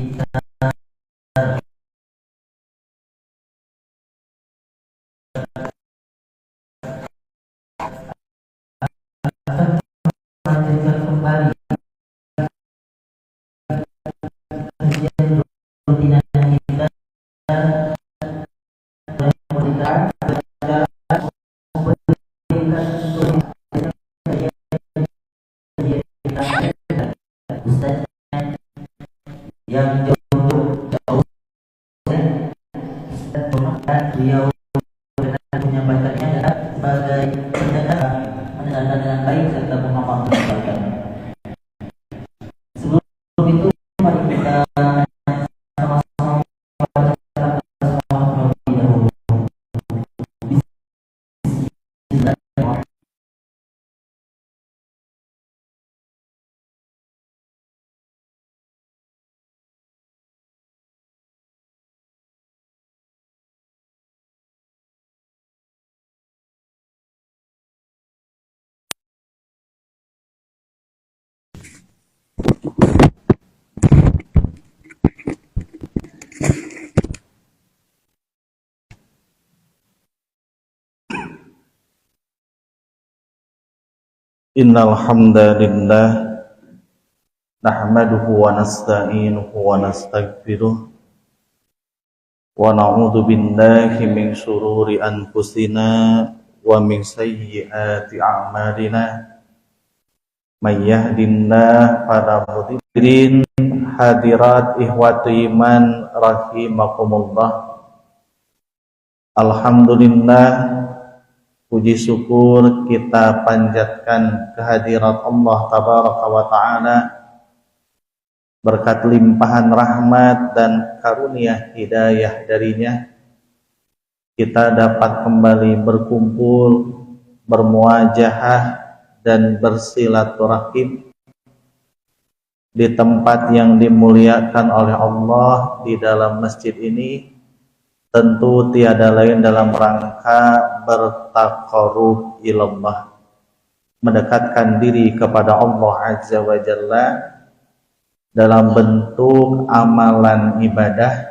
Lanjutkan kembali kajian rutinan kita yang jauh beliau menyampaikannya adalah sebagai mendengarkan dengan baik serta memahamkan. Sebelum itu mari kita sama-sama membaca terlebih dahulu. Bismillahirrahmanirrahim. Innal hamdalillah nahmaduhu wa nasta'inuhu wa nastaghfiruh wa na'udzu billahi min shururi anfusina wa min sayyiati a'malina may yahdihillahu fala mudilla hadirat ikhwati iman rahimakumullah. Alhamdulillah, puji syukur kita panjatkan kehadirat Allah Tabaraka wa Ta'ala. Berkat limpahan rahmat dan karunia hidayah darinya, kita dapat kembali berkumpul, bermuajahah dan bersilaturahim di tempat yang dimuliakan oleh Allah di dalam masjid ini. Tentu tiada lain dalam rangka bertaqarrub ilallah, mendekatkan diri kepada Allah Azza wa Jalla dalam bentuk amalan ibadah,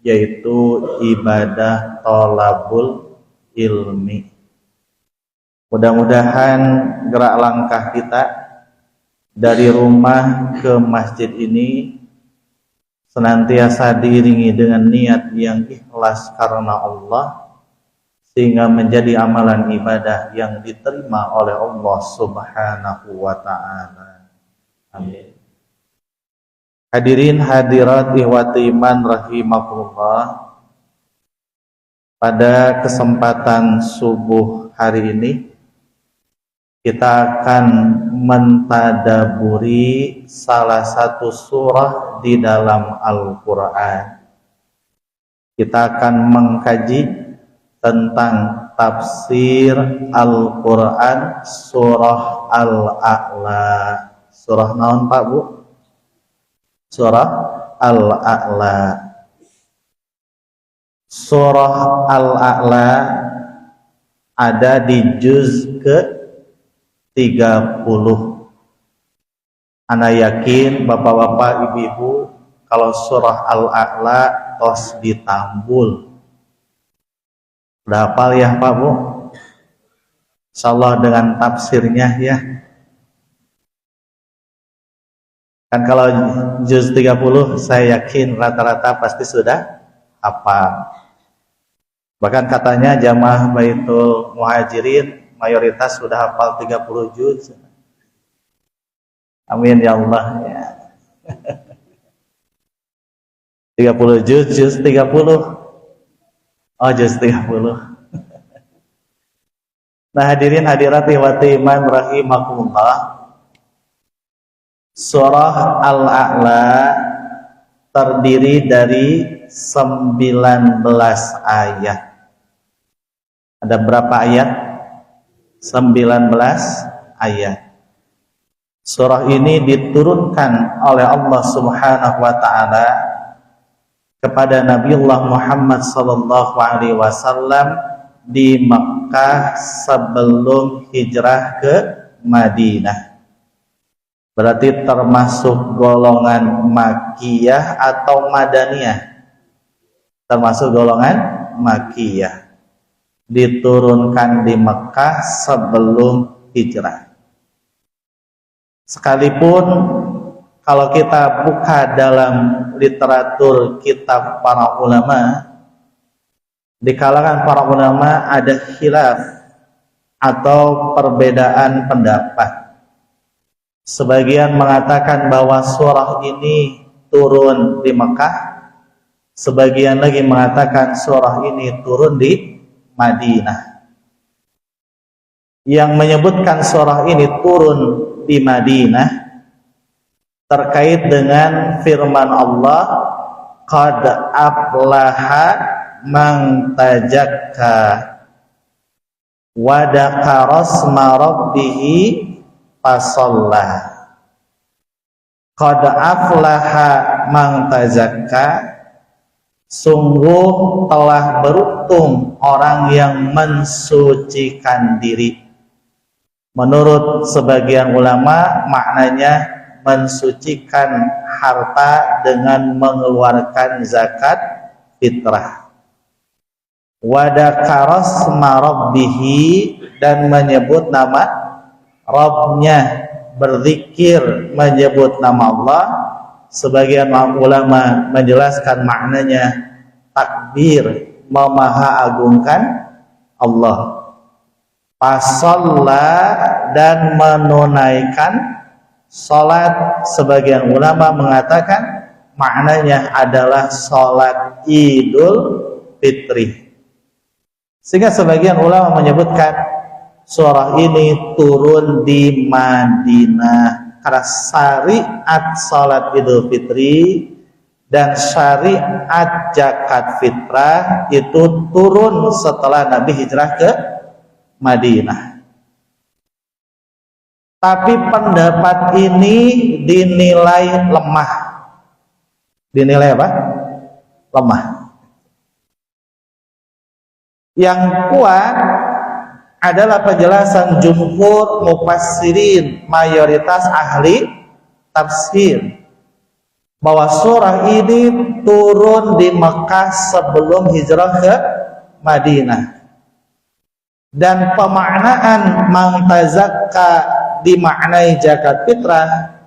yaitu ibadah thalabul ilmi. Mudah-mudahan gerak langkah kita dari rumah ke masjid ini senantiasa diiringi dengan niat yang ikhlas karena Allah, sehingga menjadi amalan ibadah yang diterima oleh Allah Subhanahu wa Ta'ala. Amin. Hadirin hadirat ikhwati iman rahimakumullah, pada kesempatan subuh hari ini kita akan mentadaburi salah satu surah di dalam Al-Quran. Kita akan mengkaji tentang tafsir Al-Quran surah Al-A'la. Surah naon Pak Bu? Surah Al-A'la. Surah Al-A'la ada di juz ke-30. Ana yakin bapak-bapak, ibu-ibu, kalau surah Al-A'la tos ditambul. Udah hafal ya Pak Bu? Insyaallah dengan tafsirnya ya. Kan kalau juz 30 saya yakin rata-rata pasti sudah hafal. Bahkan katanya jamaah Baitul Muhajirin mayoritas sudah hafal 30 juz. Amin ya Allah ya. 30 juz 30. Oh, juz 30. Nah, hadirin hadirat ikhwati iman rahimakumullah. Surah Al-A'la terdiri dari 19 ayat. Ada berapa ayat? 19 ayat. Surah ini diturunkan oleh Allah Subhanahu wa Ta'ala kepada Nabiullah Muhammad sallallahu alaihi wasallam di Makkah sebelum hijrah ke Madinah. Berarti termasuk golongan Makkiyah atau Madaniyah? Termasuk golongan Makkiyah. Diturunkan di Mekah sebelum hijrah. Sekalipun kalau kita buka dalam literatur kitab para ulama, di kalangan para ulama ada khilaf atau perbedaan pendapat. Sebagian mengatakan bahwa surah ini turun di Mekah, sebagian lagi mengatakan surah ini turun di Madinah. Yang menyebutkan surah ini turun di Madinah terkait dengan firman Allah, qad aflaha man tazakka wa dzakara asma rabbih fasalla. Qad aflaha man tazakka, sungguh telah beruntung orang yang mensucikan diri. Menurut sebagian ulama maknanya mensucikan harta dengan mengeluarkan zakat fitrah. Wa dzakara asma rabbih, dan menyebut nama Rabbnya, berzikir menyebut nama Allah. Sebagian ulama menjelaskan maknanya takbir, memaha-agungkan Allah. Fasalla, dan menunaikan salat. Sebagian ulama mengatakan maknanya adalah salat Idul Fitri. Sehingga sebagian ulama menyebutkan surah ini turun di Madinah karena syariat salat Idul Fitri dan syariat zakat fitrah itu turun setelah Nabi hijrah ke Madinah. Tapi pendapat ini dinilai lemah. Dinilai apa? Lemah. Yang kuat adalah penjelasan jumhur mufassirin, mayoritas ahli tafsir, bahwa surah ini turun di Mekah sebelum hijrah ke Madinah. Dan pemaknaan man tazakka dimaknai zakat fitrah,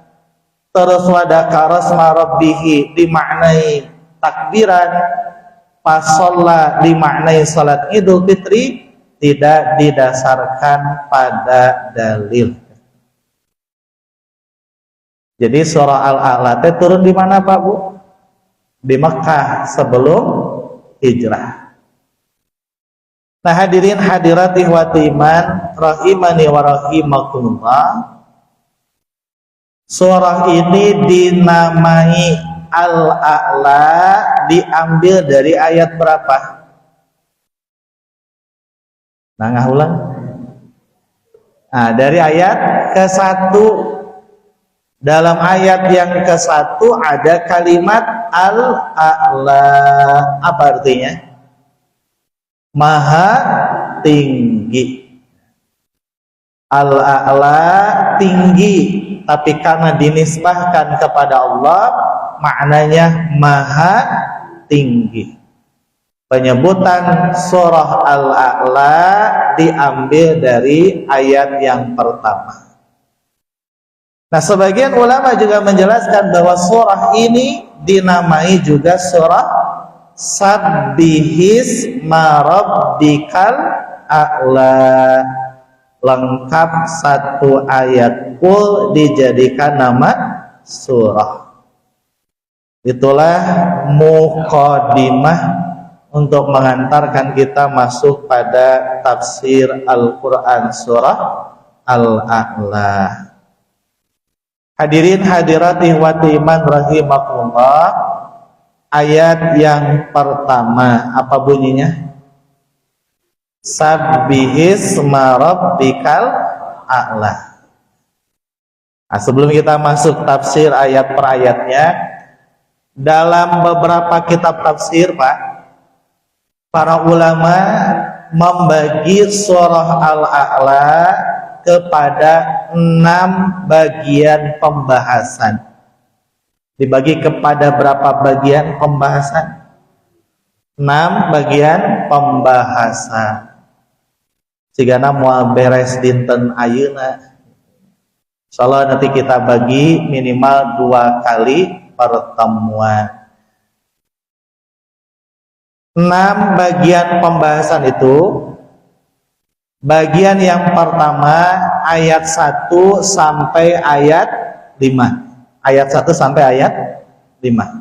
terus wa dzakara asma rabbih dimaknai takbiran, fasalla dimaknai salat Idul Fitri, tidak didasarkan pada dalil. Jadi surah Al-A'la turun di mana Pak Bu? Di Mekah sebelum hijrah. Nah hadirin hadirat ikhwati iman rahimani wa rahimakumullah, surah ini dinamai Al-A'la diambil dari ayat berapa? Nah, ulang. Nah, dari ayat ke-1. Dalam ayat yang ke-1 ada kalimat Al-A'la. Apa artinya? Maha tinggi. Al-A'la tinggi, tapi karena dinisbahkan kepada Allah, maknanya maha tinggi. Penyebutan surah Al-A'la diambil dari ayat yang pertama. Nah, sebagian ulama juga menjelaskan bahwa surah ini dinamai juga surah Sabbihisma Rabbikal A'la. Lengkap satu ayat full dijadikan nama surah. Itulah muqaddimah untuk mengantarkan kita masuk pada tafsir Al-Quran surah Al-A'la. Hadirin hadirat ikhwati iman rahimakumullah, ayat yang pertama apa bunyinya? Sabbihisma Rabbikal A'la. Nah, sebelum kita masuk tafsir ayat per ayatnya, dalam beberapa kitab tafsir Pak, para ulama membagi surah Al-A'la kepada 6 bagian pembahasan. Dibagi kepada berapa bagian pembahasan? 6 bagian pembahasan. Jika mau beres dinten ayeuna, insyaallah nanti kita bagi minimal 2 kali pertemuan. 6 bagian pembahasan itu, bagian yang pertama ayat 1 sampai ayat 5. Ayat 1 sampai ayat 5.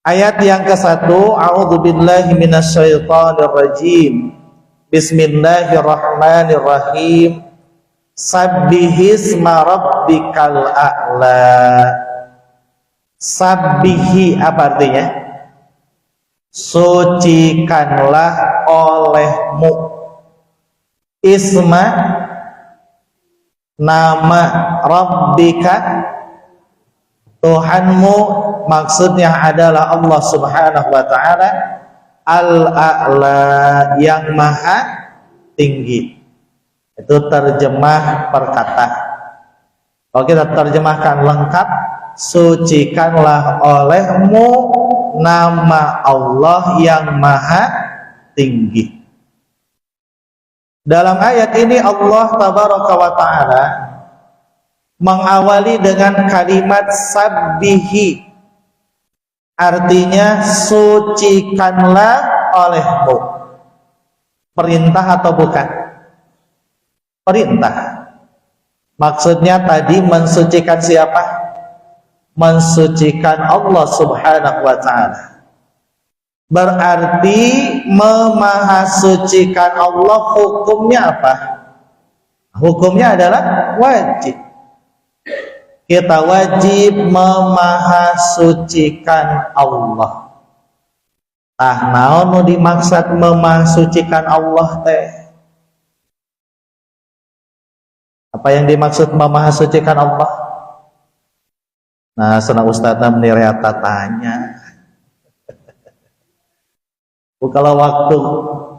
Ayat yang ke-1, a'udzubillahi minasyaitonir rajim. Bismillahirrahmanirrahim. Sabbihisma rabbikal a'la. Sabbihi apa artinya? Sucikanlah olehmu. Isma nama rabbika Tuhanmu, maksudnya adalah Allah Subhanahu wa taala, al-a'la, yang maha tinggi. Itu terjemah perkata. Kalau kita terjemahkan lengkap, sucikanlah olehmu nama Allah yang maha tinggi. Dalam ayat ini Allah tabaraka wa ta'ala mengawali dengan kalimat sabbihi, artinya sucikanlah olehmu. Perintah atau bukan? Perintah. Maksudnya tadi mensucikan siapa? Mensucikan Allah Subhanahu wa ta'ala. Berarti memahasucikan Allah hukumnya apa? Hukumnya adalah wajib. Kita wajib memahasucikan Allah. Naon nu dimaksud memahasucikan Allah teh? Apa yang dimaksud memahasucikan Allah? Nah, sana ustadzna menirata tanya. Kalau waktu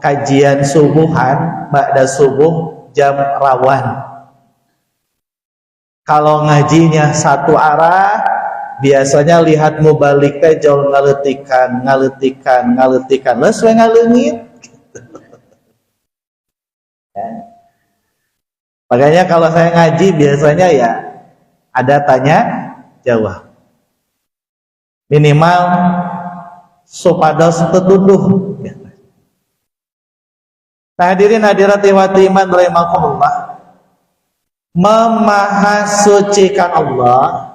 kajian subuhan, ba'da subuh jam rawan. Kalau ngajinya satu arah, biasanya lihat mubalik teh jauh ngaletikan. Leus we ngaleungit. Ya. Makanya kalau saya ngaji biasanya ya ada tanya jawab. Minimal supados tetuduh. Nah, hadirin hadirat wa iman rahimakumullah. Memahasucikan Allah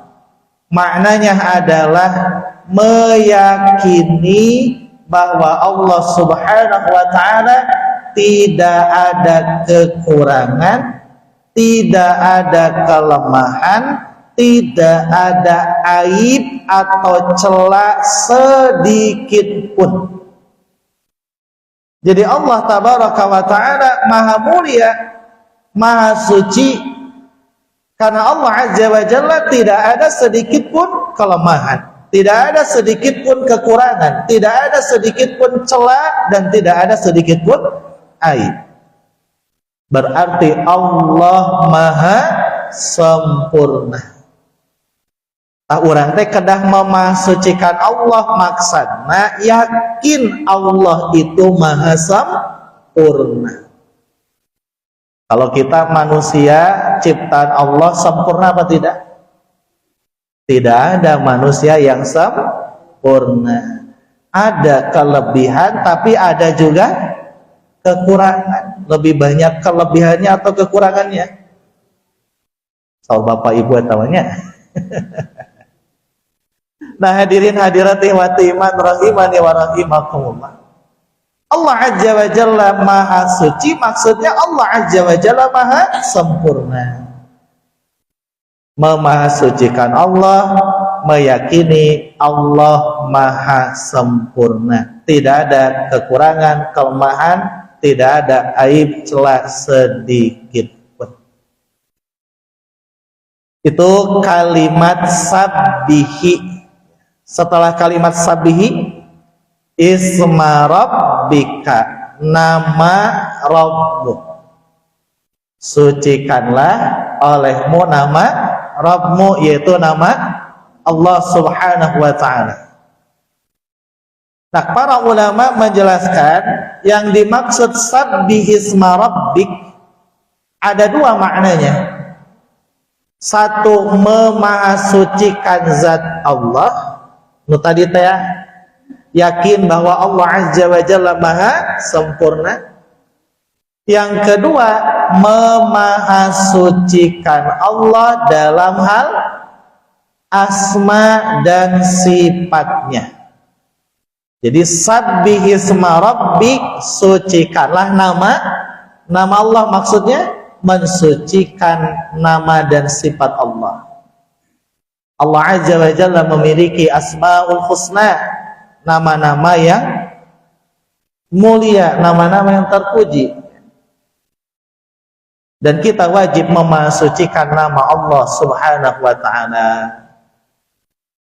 maknanya adalah meyakini bahwa Allah Subhanahu wa ta'ala tidak ada kekurangan, tidak ada kelemahan, tidak ada aib atau celah sedikit pun. Jadi Allah tabaraka wa ta'ala maha mulia, maha suci, karena Allah azza wa jalla tidak ada sedikit pun kelemahan, tidak ada sedikit pun kekurangan, tidak ada sedikit pun celah, dan tidak ada sedikit pun aib. Berarti Allah maha sempurna. Urang teh kedah memasucikan Allah maksudna yakin Allah itu maha sempurna. Kalau kita manusia ciptaan Allah sempurna apa tidak? Tidak ada manusia yang sempurna. Ada kelebihan tapi ada juga kekurangan. Lebih banyak kelebihannya atau kekurangannya? Soal bapak ibu namanya. Nah, hadirin hadirat wa iman rahimani wa rahimakumullah. Allah azza wa jalla maha suci, maksudnya Allah azza wa jalla maha sempurna. Memahasucikan Allah, meyakini Allah maha sempurna, tidak ada kekurangan, kelemahan, tidak ada aib, celah sedikit pun. Itu kalimat sabbihi. Setelah kalimat sabbihi, isma rabbika, nama Rabbmu. Sucikanlah olehmu nama Rabbmu, yaitu nama Allah Subhanahu wa ta'ala. Nah, para ulama menjelaskan yang dimaksud sabbihisma rabbik ada dua maknanya. Satu, memahasucikan zat Allah. Tadi teh yakin bahwa Allah Azza wa Jalla maha sempurna. Yang kedua, memahasucikan Allah dalam hal asma dan sifatnya. Jadi sabbihisma rabbik, sucikanlah nama Allah, maksudnya mensucikan nama dan sifat Allah. Allah Azza wa Jalla memiliki asmaul husna, nama-nama yang mulia, nama-nama yang terpuji. Dan kita wajib memasucikan nama Allah Subhanahu wa ta'ala.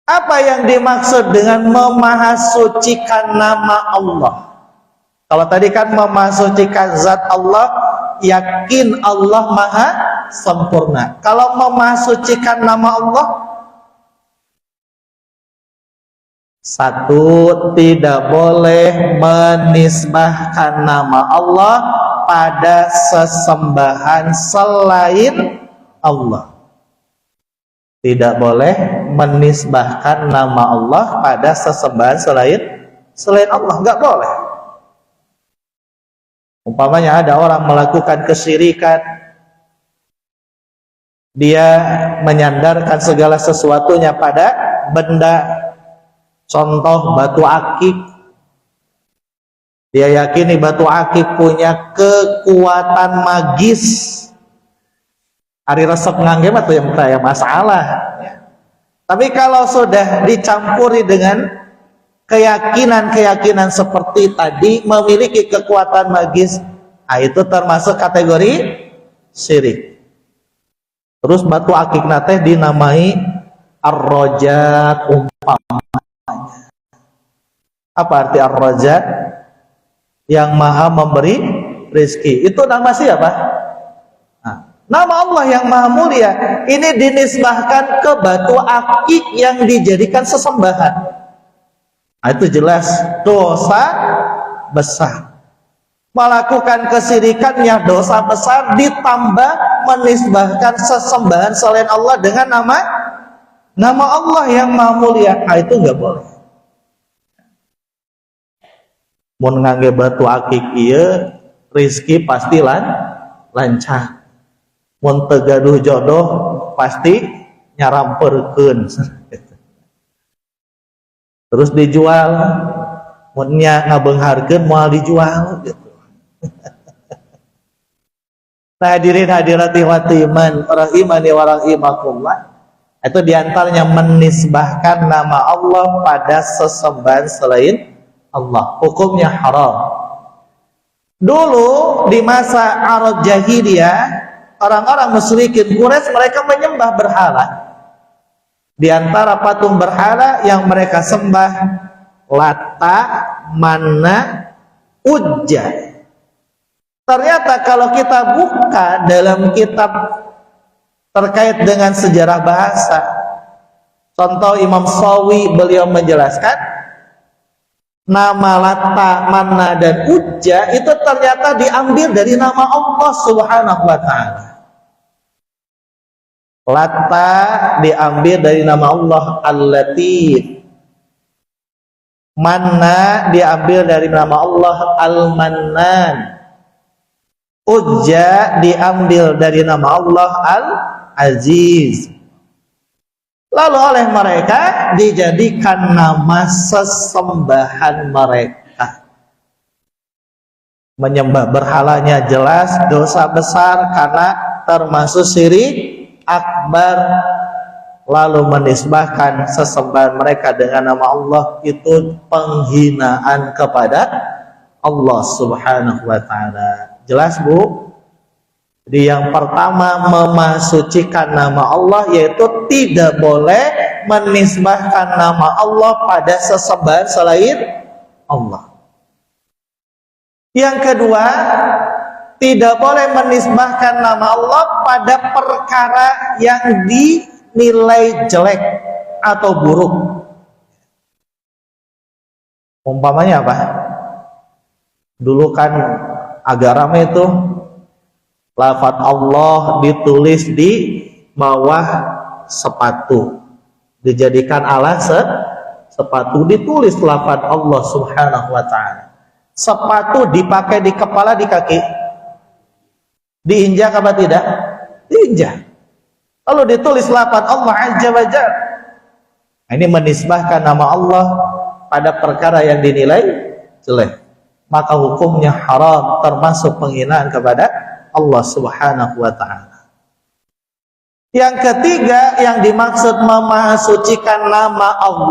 Apa yang dimaksud dengan memahasucikan nama Allah? Kalau tadi kan memahasucikan zat Allah, yakin Allah maha sempurna. Kalau memahasucikan nama Allah, satu, tidak boleh menisbahkan nama Allah pada sesembahan selain Allah. Tidak boleh menisbahkan nama Allah pada sesembahan selain Allah, nggak boleh. Umpamanya ada orang melakukan kesyirikan, dia menyandarkan segala sesuatunya pada benda, contoh batu akik. Dia yakini batu akik punya kekuatan magis. Hari resep ngangge mah tuh yang masalah. Tapi kalau sudah dicampuri dengan keyakinan seperti tadi, memiliki kekuatan magis, itu termasuk kategori syirik. Terus batu akik nate dinamai ar-rajat umpamanya. Apa arti ar-rajat? Yang maha memberi rezeki. Itu nama siapa? Nama Allah yang maha mulia ini dinisbahkan ke batu akik yang dijadikan sesembahan. Itu jelas dosa besar. Melakukan kesyirikan yang dosa besar, ditambah menisbahkan sesembahan selain Allah dengan nama Allah yang maha mulia. Itu nggak boleh. Mun ngangge batu akik ieu rezeki pasti lancar. Mun teu gaduh jodoh pasti nyaramperkeun. Terus dijual, mun nya ngabeungharkeun moal dijual gitu. Nah, hadirin hadirati watiman rahimani wa rahimakumullah. Itu diantaranya menisbahkan nama Allah pada sesembahan selain Allah. Hukumnya haram. Dulu di masa Arab Jahiliyah, orang-orang musyrikin Quraisy mereka menyembah berhala. Di antara patung berhala yang mereka sembah Lata, Manna, Uzza. Ternyata kalau kita buka dalam kitab terkait dengan sejarah bahasa, contoh Imam Sawi, beliau menjelaskan nama Lata, Manna, dan Uzza itu ternyata diambil dari nama Allah Subhanahu wa ta'ala. Lata diambil dari nama Allah Al-Latif. Manna diambil dari nama Allah Al-Mannan. Uzza diambil dari nama Allah Al-Aziz. Lalu oleh mereka dijadikan nama sesembahan mereka. Menyembah berhalanya jelas dosa besar karena termasuk syirik akbar. Lalu menisbahkan sesembahan mereka dengan nama Allah, itu penghinaan kepada Allah Subhanahu wa ta'ala. Jelas, Bu? Jadi yang pertama, memasucikan nama Allah, yaitu tidak boleh menisbahkan nama Allah pada sesembahan selain Allah. Yang kedua, tidak boleh menisbahkan nama Allah pada perkara yang dinilai jelek atau buruk. Umpamanya apa? Dulu kan agak ramai itu lafaz Allah ditulis di bawah sepatu, dijadikan alas sepatu, ditulis lafaz Allah Subhanahu wa ta'ala. Sepatu dipakai di kepala, di kaki, diinjak apa tidak? Diinjak. Lalu ditulis lafaz Allah Azza wa Jalla. Ini menisbahkan nama Allah pada perkara yang dinilai jelek, maka hukumnya haram, termasuk penghinaan kepada Allah Subhanahu wa ta'ala. Yang ketiga yang dimaksud memahasucikan nama Allah